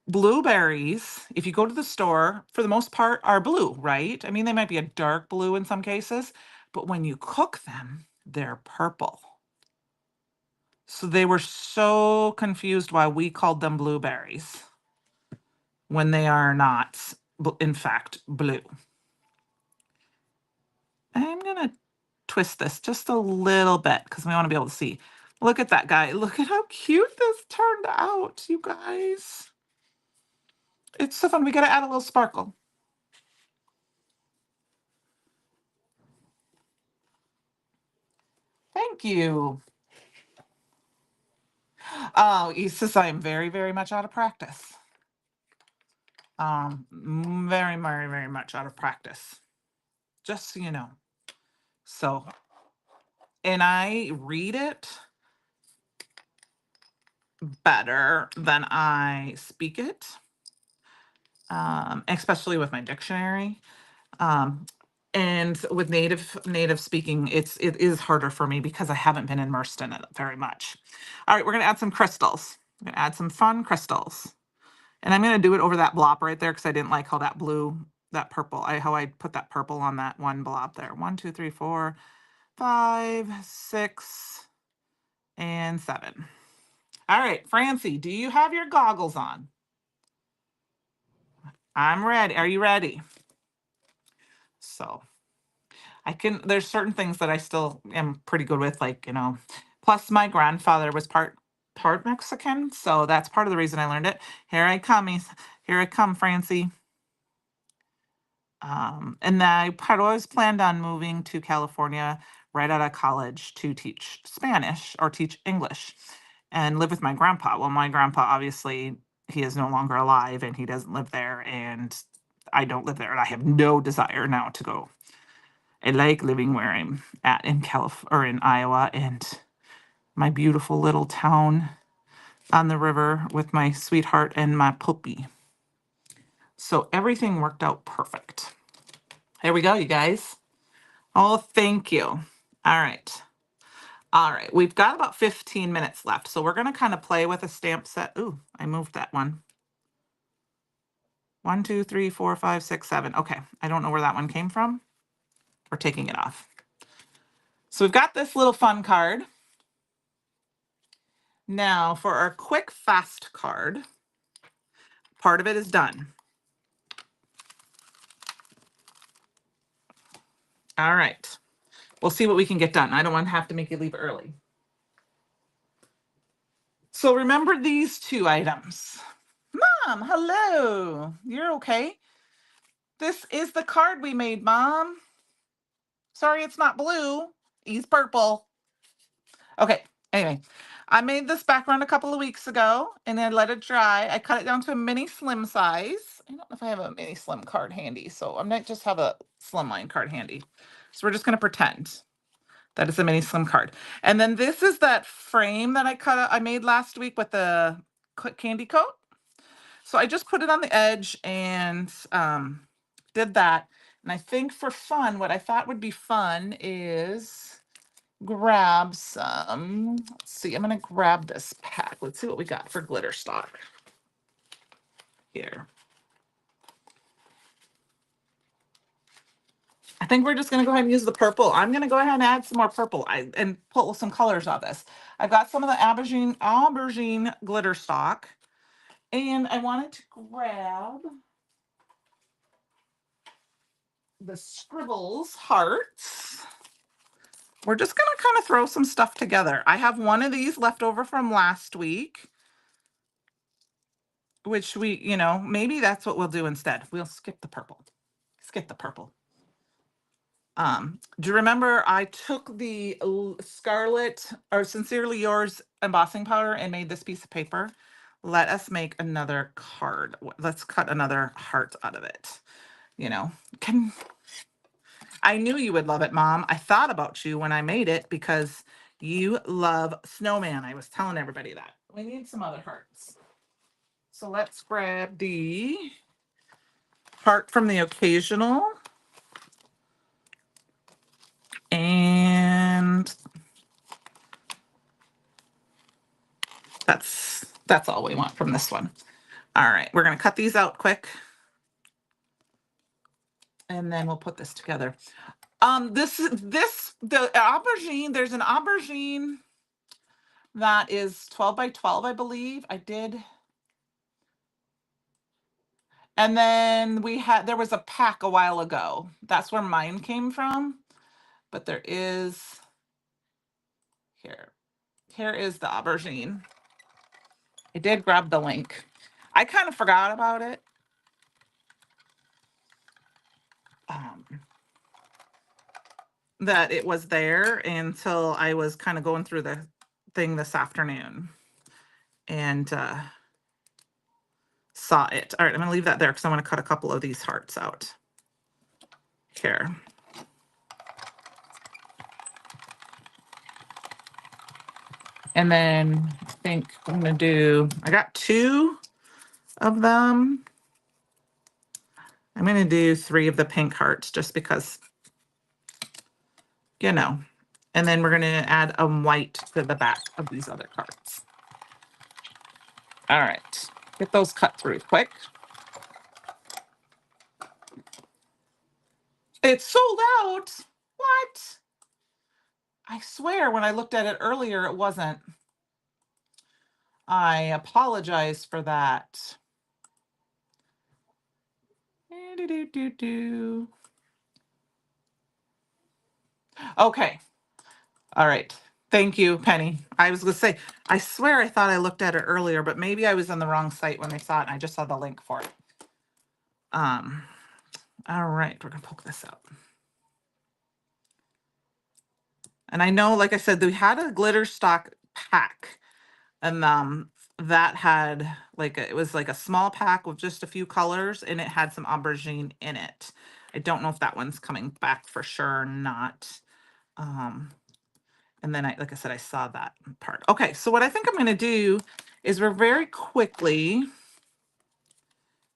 blueberries, if you go to the store, for the most part, are blue, right? I mean, they might be a dark blue in some cases, but when you cook them, they're purple. So they were so confused why we called them blueberries when they are not, in fact, blue. I'm going to twist this just a little bit because we want to be able to see. Look at that guy. Look at how cute this turned out, you guys. It's so fun. We got to add a little sparkle. Thank you. Oh, he says I am very, very much out of practice. Very, very, very much out of practice, just so you know. So, and I read it better than I speak it, especially with my dictionary. Um, and with native speaking, it is harder for me because I haven't been immersed in it very much. All right, we're gonna add some crystals. We're gonna add some fun crystals. And I'm gonna do it over that blob right there because I didn't like how that blue, that purple, how I put that purple on that one blob there. 1, 2, 3, 4, 5, 6, and 7. All right, Francie, do you have your goggles on? I'm ready. Are you ready? So there's certain things that I still am pretty good with, like, plus my grandfather was part Mexican, so that's part of the reason I learned it. Here I come, here I come, Francie. And I had always planned on moving to California right out of college to teach Spanish or teach English and live with my grandpa. Well, my grandpa, obviously, he is no longer alive and he doesn't live there, and I don't live there, and I have no desire now to go. I like living where I'm at in California or in Iowa, and my beautiful little town on the river with my sweetheart and my puppy. So everything worked out perfect. Here we go, you guys. Oh, thank you. All right. All right. We've got about 15 minutes left. So we're going to kind of play with a stamp set. Ooh, I moved that one. 1, 2, 3, 4, 5, 6, 7. Okay. I don't know where that one came from. We're taking it off. So we've got this little fun card. Now for our quick fast card, part of it is done. All right. We'll see what we can get done. I don't want to have to make you leave early. So remember these 2 items. Mom, hello. You're okay? This is the card we made, Mom. Sorry, it's not blue. He's purple. Okay, anyway. I made this background a couple of weeks ago and then let it dry. I cut it down to a mini slim size. I don't know if I have a mini slim card handy, so I might just have a slimline card handy. So we're just going to pretend that it's a mini slim card. And then this is that frame that I made last week with the candy coat. So I just put it on the edge and did that. And I think for fun, what I thought would be fun is grab some, let's see, I'm gonna grab this pack. Let's see what we got for glitter stock here. I think we're just gonna go ahead and use the purple. I'm gonna go ahead and add some more purple and pull some colors on this. I've got some of the aubergine glitter stock, and I wanted to grab the Scribbles hearts. We're just going to kind of throw some stuff together. I have one of these left over from last week, which maybe that's what we'll do instead. We'll skip the purple. Skip the purple. Do you remember I took the Scarlet or Sincerely Yours embossing powder and made this piece of paper? Let us make another card. Let's cut another heart out of it. I knew you would love it, Mom. I thought about you when I made it because you love snowman. I was telling everybody that. We need some other hearts. So let's grab the heart from the occasional. And that's all we want from this one. All right, we're going to cut these out quick. And then we'll put this together. The aubergine, there's an aubergine that is 12 by 12, I believe. I did. And then there was a pack a while ago. That's where mine came from. But there is, here is the aubergine. I did grab the link. I kind of forgot about it. That it was there until I was kind of going through the thing this afternoon. And saw it. All right, I'm gonna leave that there because I want to cut a couple of these hearts out. Here. And then I think I'm gonna do, I got 2 of them. I'm gonna do 3 of the pink hearts just because, you know. And then we're gonna add a white to the back of these other cards. All right, get those cut through quick. It's sold out. What? I swear when I looked at it earlier, it wasn't. I apologize for that. Okay. All right. Thank you, Penny. I was going to say, I swear I thought I looked at it earlier, but maybe I was on the wrong site when I saw it and I just saw the link for it. All right, we're going to poke this out. And I know, like I said, we had a glitter stock pack, and that had like it was like a small pack with just a few colors, and it had some aubergine in it. I don't know if that one's coming back for sure or not. And then like I said, I saw that part. Okay, so what I think I'm going to do is we're very quickly,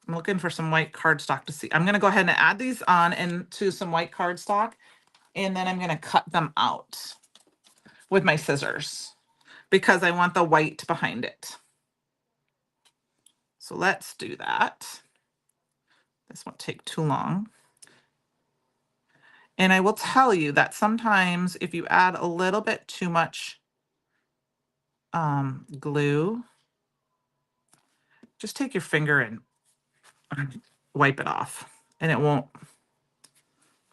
I'm looking for some white cardstock to see. I'm going to go ahead and add these on into some white cardstock, and then I'm going to cut them out with my scissors because I want the white behind it. So let's do that. This won't take too long. And I will tell you that sometimes if you add a little bit too much glue, just take your finger and wipe it off, and it won't.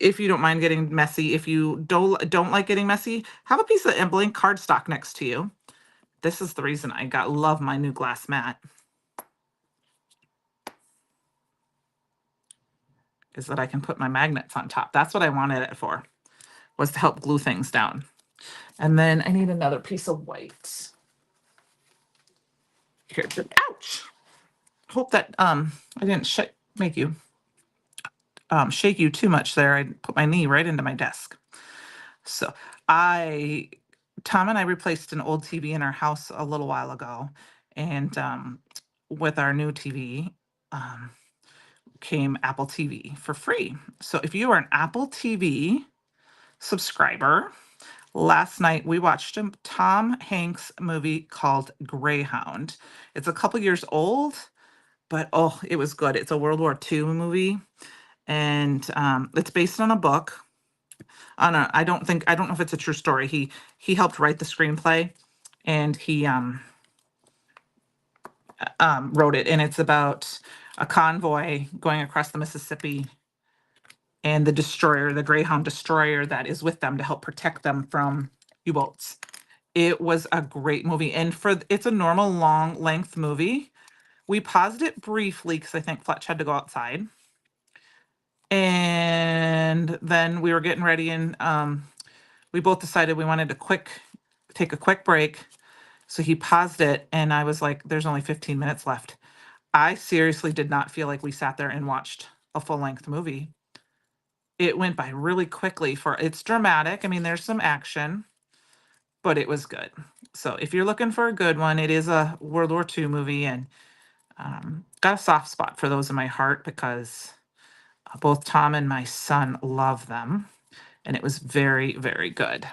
If you don't mind getting messy, if you don't like getting messy, have a piece of blank cardstock next to you. This is the reason I love my new glass mat, is that I can put my magnets on top. That's what I wanted it for, was to help glue things down. And then I need another piece of white. Here, ouch. Hope that I didn't make you shake you too much there. I put my knee right into my desk. So Tom and I replaced an old TV in our house a little while ago, and with our new TV came Apple TV for free. So if you are an Apple TV subscriber, last night we watched a Tom Hanks movie called Greyhound. It's a couple years old, but oh, it was good. It's a World War II movie, and it's based on a book. I don't know if it's a true story. He helped write the screenplay, and he wrote it, and it's about a convoy going across the Mississippi, and the destroyer, the Greyhound destroyer that is with them to help protect them from U-boats. It was a great movie, and it's a normal long length movie. We paused it briefly because I think Fletch had to go outside, and then we were getting ready, and we both decided we wanted to take a quick break. So he paused it, and I was like, there's only 15 minutes left. I seriously did not feel like we sat there and watched a full-length movie. It went by really quickly. It's dramatic. I mean, there's some action, but it was good. So if you're looking for a good one, it is a World War II movie, and got a soft spot for those in my heart because both Tom and my son love them, and it was very, very good.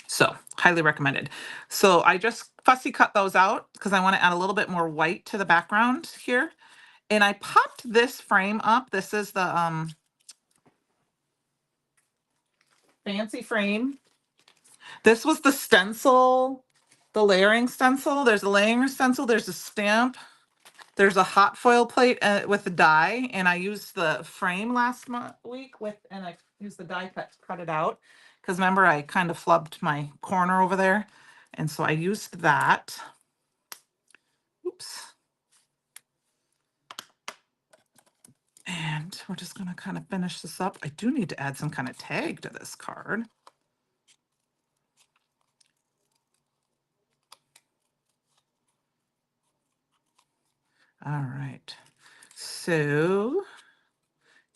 So highly recommended. So I just fussy cut those out because I want to add a little bit more white to the background here. And I popped this frame up. This is the fancy frame. This was the stencil, the layering stencil. There's a layering stencil. There's a stamp. There's a hot foil plate with the die. And I used the frame last week and I used the die cut to cut it out. Because remember, I kind of flubbed my corner over there. And so I used that. Oops. And we're just going to kind of finish this up. I do need to add some kind of tag to this card. All All right. So,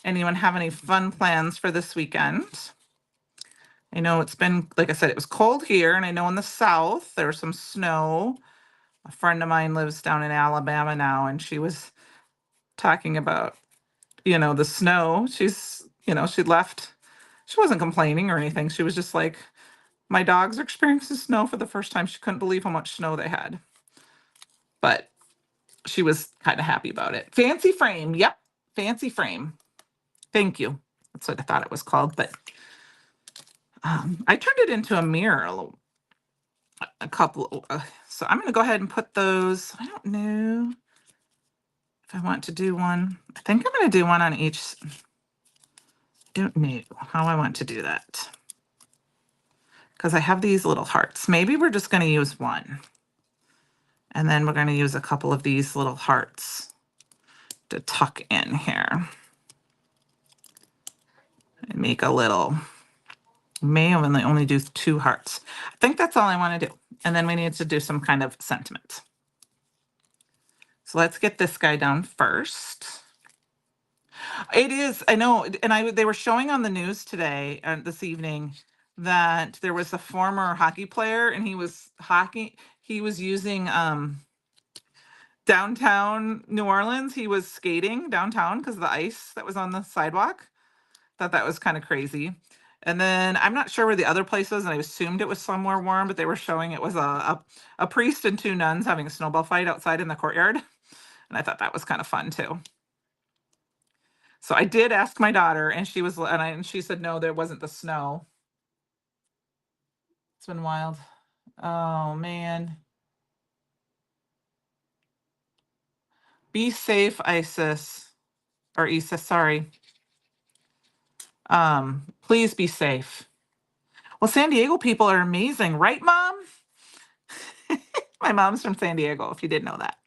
anyone have any fun plans for this weekend? I know it's been, like I said, it was cold here, and I know in the south there's some snow. A friend of mine lives down in Alabama now, and she was talking about, the snow. She left. She wasn't complaining or anything. She was just like, my dogs are experiencing snow for the first time. She couldn't believe how much snow they had. But she was kind of happy about it. Fancy frame. Yep. Fancy frame. Thank you. That's what I thought it was called. But I turned it into a mirror a couple. So I'm going to go ahead and put those. I don't know if I want to do one. I think I'm going to do one on each. I don't know how I want to do that, because I have these little hearts. Maybe we're just going to use one. And then we're going to use a couple of these little hearts to tuck in here. And make a little, may only do 2 hearts. I think that's all I want to do. And then we need to do some kind of sentiment. So let's get this guy down first. It is, I know, and they were showing on the news today, this evening, that there was a former hockey player, and he was using downtown New Orleans. He was skating downtown because of the ice that was on the sidewalk. Thought that was kind of crazy. And then I'm not sure where the other place was, and I assumed it was somewhere warm, but they were showing it was a priest and 2 nuns having a snowball fight outside in the courtyard. And I thought that was kind of fun too. So I did ask my daughter, and she said no, there wasn't the snow. It's been wild. Oh man. Be safe, Isis. Or Isis, sorry. Please be safe. Well, San Diego people are amazing, right, Mom? My mom's from San Diego, if you didn't know that.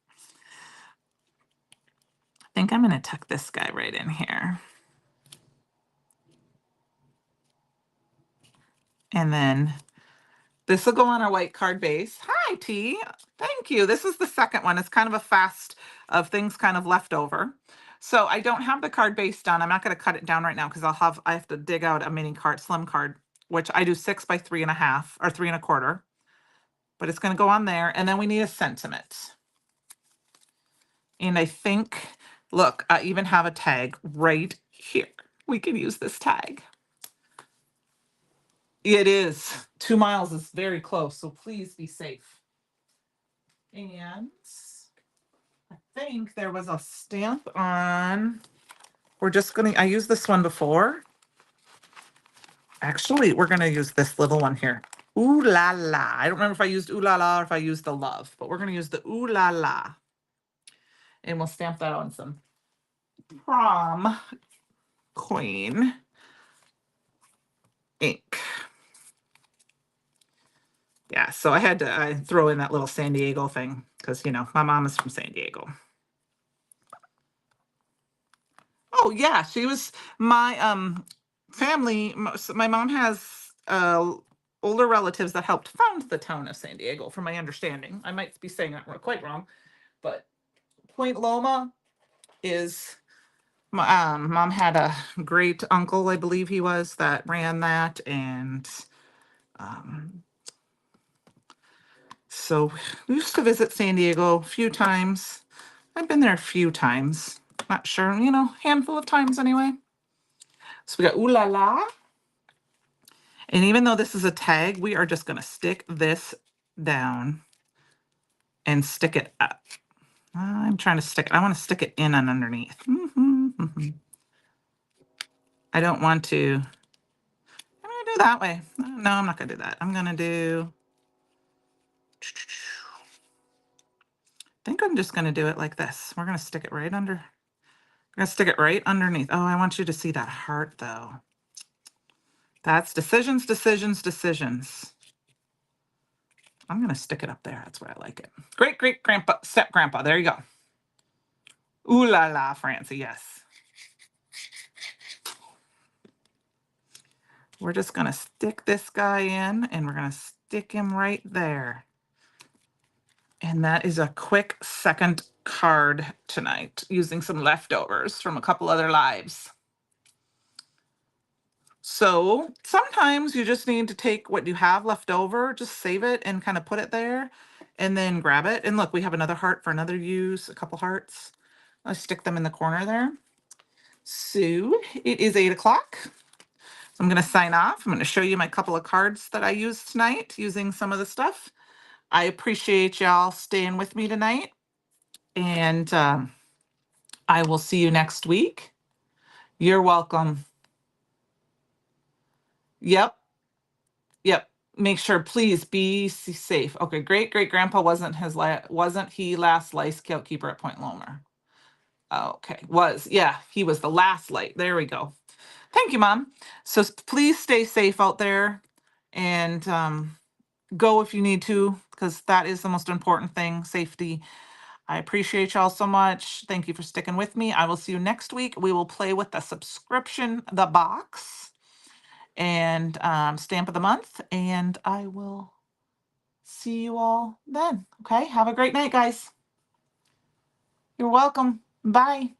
I think I'm going to tuck this guy right in here. And then this will go on our white card base. Hi, T. Thank you. This is the second one. It's kind of a fast of things kind of left over. So I don't have the card base done. I'm not going to cut it down right now because I have to dig out a mini card, slim card, which I do 6 by 3.5 or 3 1/4. But it's going to go on there. And then we need a sentiment. And I think, look, I even have a tag right here. We can use this tag. It is. 2 miles is very close, so please be safe. And I think there was a stamp on. I used this one before. Actually, we're going to use this little one here. Ooh la la. I don't remember if I used ooh la la or if I used the love, but we're going to use the ooh la la. And we'll stamp that on some prom queen ink. Yeah, so I had to throw in that little San Diego thing because, my mom is from San Diego. Oh, yeah, she was my family. My mom has older relatives that helped found the town of San Diego, from my understanding. I might be saying that quite wrong, but Point Loma is my mom had a great uncle, I believe he was, that ran that, and so we used to visit San Diego a few times. I've been there a few times. Not sure, handful of times anyway. So we got ooh la la. And even though this is a tag, we are just going to stick this down and stick it up. I'm trying to stick it. I want to stick it in and underneath. I don't want to. I'm going to do that way. No, I'm not going to do that. I'm going to do. I think I'm just going to do it like this. We're going to stick it right under. We're going to stick it right underneath. Oh, I want you to see that heart, though. That's decisions, decisions, decisions. I'm going to stick it up there. That's where I like it. Great, great grandpa, step grandpa. There you go. Ooh la la, Francie, yes. We're just going to stick this guy in, and we're going to stick him right there. And that is a quick second card tonight using some leftovers from a couple other lives. So sometimes you just need to take what you have left over, just save it and kind of put it there and then grab it. And look, we have another heart for another use, a couple hearts. I'll stick them in the corner there. So it is 8 o'clock. So I'm going to sign off. I'm going to show you my couple of cards that I used tonight using some of the stuff. I appreciate y'all staying with me tonight. And I will see you next week. You're welcome. Yep. Yep. Make sure, please be safe. Okay, great grandpa wasn't he last light scout keeper at Point Lomer? Okay, yeah, he was the last light. There we go. Thank you, Mom. So please stay safe out there and go if you need to, because that is the most important thing, safety. I appreciate y'all so much. Thank you for sticking with me. I will see you next week. We will play with the subscription, the box, and stamp of the month, and I will see you all then. Okay, have a great night, guys. You're welcome. Bye.